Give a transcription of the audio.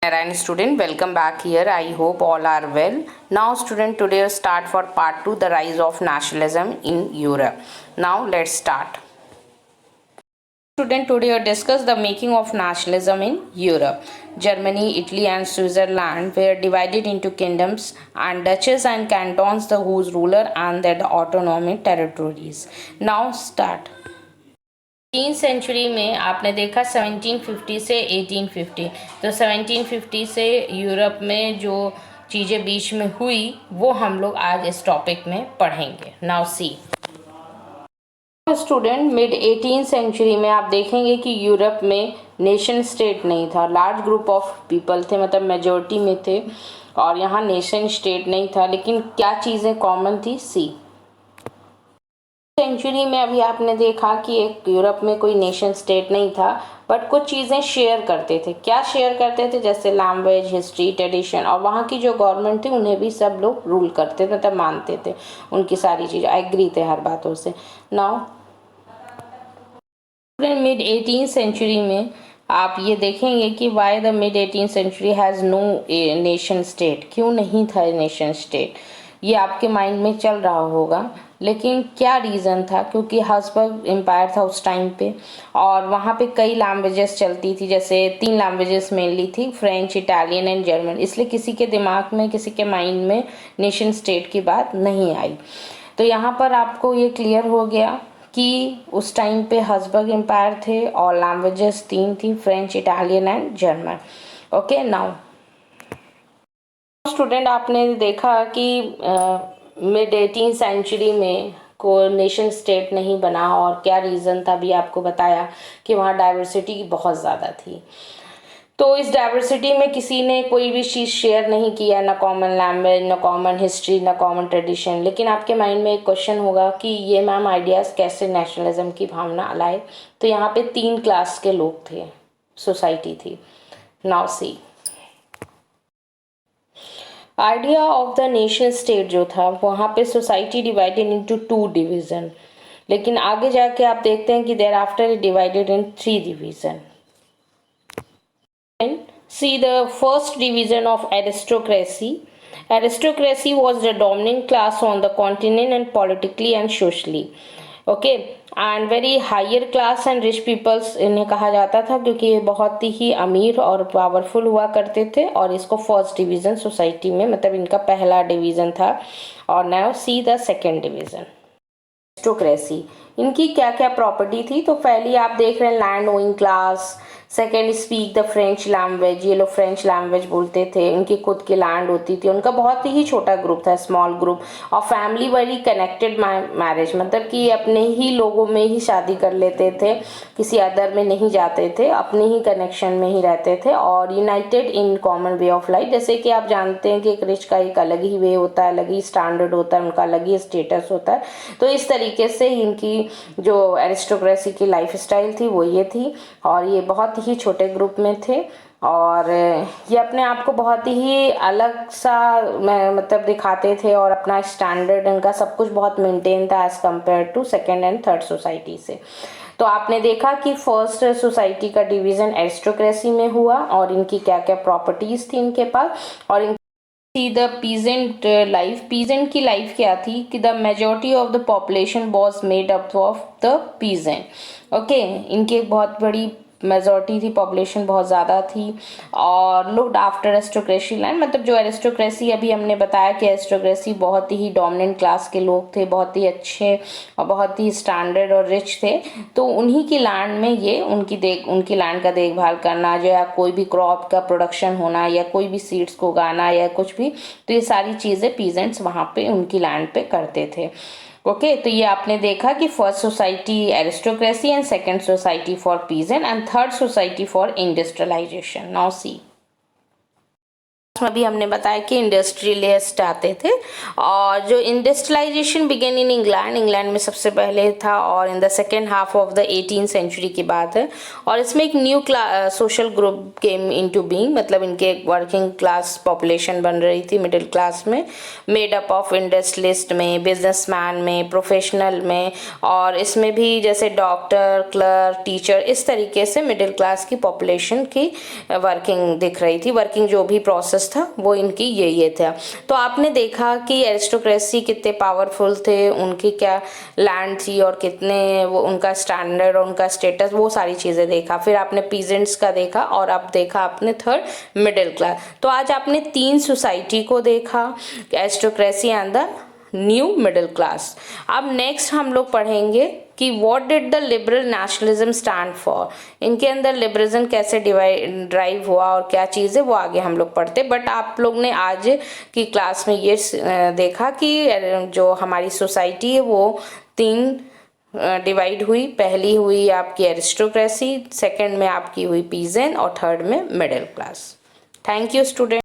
Narayan student, welcome back here. I hope all are well. Now student, today we'll start for part 2, the rise of nationalism in Europe. Now let's start. Student, today we'll discuss the making of nationalism in Europe. Germany, Italy and Switzerland were divided into kingdoms and duchies and cantons, the whose ruler and their autonomous territories. Now start. 18 century में आपने देखा 1750 से 1850, तो 1750 से Europe में जो चीज़ें बीच में हुई वो हम लोग आज इस टॉपिक में पढ़ेंगे. Now see student, mid 18 century में आप देखेंगे कि यूरोप में नेशन स्टेट नहीं था. लार्ज ग्रुप ऑफ पीपल थे, मतलब मेजोरिटी में थे, और यहाँ नेशन स्टेट नहीं था. लेकिन क्या चीज़ें कॉमन थी? सी सेंचुरी में अभी आपने देखा कि एक यूरोप में कोई नेशन स्टेट नहीं था, बट कुछ चीज़ें शेयर करते थे. क्या शेयर करते थे? जैसे लैंग्वेज, हिस्ट्री, ट्रेडिशन, और वहाँ की जो गवर्नमेंट थी उन्हें भी सब लोग रूल करते थे, मतलब मानते थे उनकी सारी चीज़ें, एग्री थे हर बातों से. नाउ मिड 18 सेंचुरी में आप ये देखेंगे कि why the mid 18 century has no nation state. क्यों नहीं था नेशन स्टेट? ये आपके माइंड में चल रहा होगा. लेकिन क्या रीज़न था? क्योंकि हब्सबर्ग एम्पायर था उस टाइम पे, और वहाँ पे कई लैंग्वेजेस चलती थी. जैसे 3 लैंग्वेजेस मेनली थी, फ्रेंच, इटालियन एंड जर्मन. इसलिए किसी के दिमाग में, किसी के माइंड में नेशन स्टेट की बात नहीं आई. तो यहाँ पर आपको ये क्लियर हो गया कि उस टाइम पे हब्सबर्ग एम्पायर थे और लैंग्वेजेस 3 थी, French, Italian and German. Okay. Now student, आपने देखा कि मिड 18 सेंचुरी में को नेशन स्टेट नहीं बना, और क्या रीज़न था भी आपको बताया कि वहाँ डाइवर्सिटी बहुत ज़्यादा थी. तो इस डाइवर्सिटी में किसी ने कोई भी चीज़ शेयर नहीं किया, ना कॉमन लैंग्वेज, ना कॉमन हिस्ट्री, ना कॉमन ट्रेडिशन. लेकिन आपके माइंड में एक क्वेश्चन होगा कि ये मैम आइडियाज़ कैसे नेशनलिज्म की भावना लाए. तो यहाँ पे 3 क्लास के लोग थे, सोसाइटी थी. Now see idea of the nation state जो था, वहाँ पे सोसाइटी डिवाइडेड इनटू 2 डिवीज़न. लेकिन आगे जाके आप देखते हैं कि there after it divided in 3 division. See the first division of aristocracy. Aristocracy was the dominant class on the continent and politically and socially. Okay, and very higher class and rich peoples इन्हें कहा जाता था, क्योंकि ये बहुत ही अमीर और powerful हुआ करते थे. और इसको फर्स्ट डिवीज़न सोसाइटी में, मतलब इनका पहला डिवीज़न था. और now see the second division, aristocracy. इनकी क्या क्या प्रॉपर्टी थी? तो पहली आप देख रहे हैं land owing class. Second, speak the French language. ये लोग फ्रेंच लैंग्वेज बोलते थे. इनकी खुद की लैंड होती थी. उनका बहुत ही छोटा ग्रुप था, स्मॉल ग्रुप. और फैमिली वेरी कनेक्टेड मैरिज, मतलब कि अपने ही लोगों में ही शादी कर लेते थे, किसी अदर में नहीं जाते थे, अपने ही कनेक्शन में ही रहते थे. और United in common way of life. जैसे कि आप जानते हैं कि एक रिच का एक अलग ही वे होता है, अलग ही स्टैंडर्ड होता है, उनका अलग ही स्टेटस होता है. तो इस तरीके से इनकी जो एरिस्टोक्रेसी की लाइफ स्टाइल थी वो ये थी. और ये बहुत ही छोटे ग्रुप में थे, और ये अपने आप को बहुत ही अलग सा मतलब दिखाते थे, और अपना स्टैंडर्ड इनका सब कुछ बहुत मेंटेन था as compare to second and third society से. तो आपने देखा कि फर्स्ट सोसाइटी का डिवीज़न एरिस्टोक्रेसी में हुआ, और इनकी क्या क्या प्रॉपर्टीज़ थी इनके पास. और द पीजेंट लाइफ. पीजेंट की लाइफ क्या थी कि the majority of the population was made up of the peasant. Okay, इनकी एक बहुत बड़ी मेजॉरिटी थी, पॉपुलेशन बहुत ज़्यादा थी. और लुक्ड आफ्टर एरिस्टोक्रेसी लाइन, मतलब जो एरिस्टोक्रेसी अभी हमने बताया कि एरिस्टोक्रेसी बहुत ही डोमिनेंट क्लास के लोग थे, बहुत ही अच्छे और बहुत ही स्टैंडर्ड और रिच थे. तो उन्हीं की लैंड में ये उनकी लैंड का देखभाल करना, जो या कोई भी क्रॉप का प्रोडक्शन होना, या कोई भी सीड्स को उगाना, या कुछ भी, तो ये सारी चीज़ें पीजेंट्स वहाँ पे उनकी लैंड पे करते थे. ओके, तो ये आपने देखा कि first society aristocracy and second society for peasant and third society for industrialisation. Now see में भी हमने बताया कि इंडस्ट्रियलिस्ट आते थे, और जो इंडस्ट्रियलाइजेशन बिगेन इन इंग्लैंड में सबसे पहले था, और in the second half of the 18th century की बात है। और इसमें एक new social group came into being, मतलब इनके एक वर्किंग क्लास पॉपुलेशन बन रही थी मिडिल क्लास में, मेड अप ऑफ इंडस्ट्रियलिस्ट में, बिजनेसमैन में, प्रोफेशनल में, और इसमें भी जैसे डॉक्टर, क्लर्क, टीचर, इस तरीके से मिडिल क्लास की पॉपुलेशन की वर्किंग दिख रही थी। वर्किंग जो भी प्रोसेस था वो इनकी ये था। तो आपने देखा कि एरिस्टोक्रेसी कितने पावरफुल थे, उनकी क्या लैंड थी और कितने वो उनका स्टैंडर्ड और उनका स्टेटस, वो सारी चीज़ें देखा। फिर आपने पीजेंट्स का देखा, और अब देखा आपने थर्ड मिडिल क्लास। तो आज आपने 3 सोसाइटी को देखा, aristocracy and the new middle class. अब नेक्स्ट हम लोग पढ़ेंगे कि what did the liberal nationalism stand for. इनके अंदर लिबरलिज्म कैसे ड्राइव हुआ और क्या चीज़ है वो आगे हम लोग पढ़ते। बट आप लोग ने आज की क्लास में ये देखा कि जो हमारी सोसाइटी है वो 3 डिवाइड हुई। पहली हुई आपकी एरिस्टोक्रेसी, सेकंड में आपकी हुई पीजेंट, और थर्ड में middle class. Thank you student.